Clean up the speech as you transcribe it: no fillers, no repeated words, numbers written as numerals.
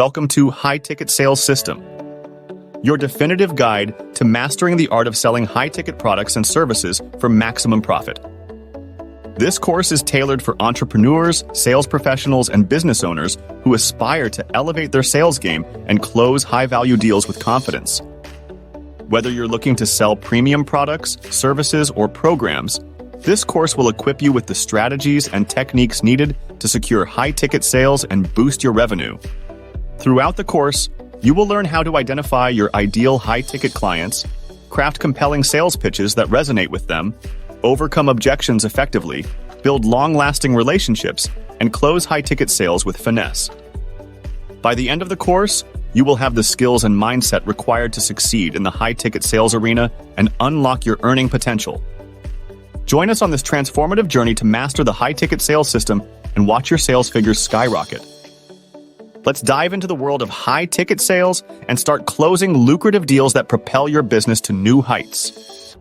welcome to High Ticket Sales System, your definitive guide to mastering the art of selling high-ticket products and services for maximum profit. This course is tailored for entrepreneurs, sales professionals, and business owners who aspire to elevate their sales game and close high-value deals with confidence. Whether you're looking to sell premium products, services, or programs, this course will equip you with the strategies and techniques needed to secure high-ticket sales and boost your revenue. Throughout the course, you will learn how to identify your ideal high-ticket clients, craft compelling sales pitches that resonate with them, overcome objections effectively, build long-lasting relationships, and close high-ticket sales with finesse. By the end of the course, you will have the skills and mindset required to succeed in the high-ticket sales arena and unlock your earning potential. Join us on this transformative journey to master the high-ticket sales system and watch your sales figures skyrocket. Let's dive into the world of high-ticket sales and start closing lucrative deals that propel your business to new heights.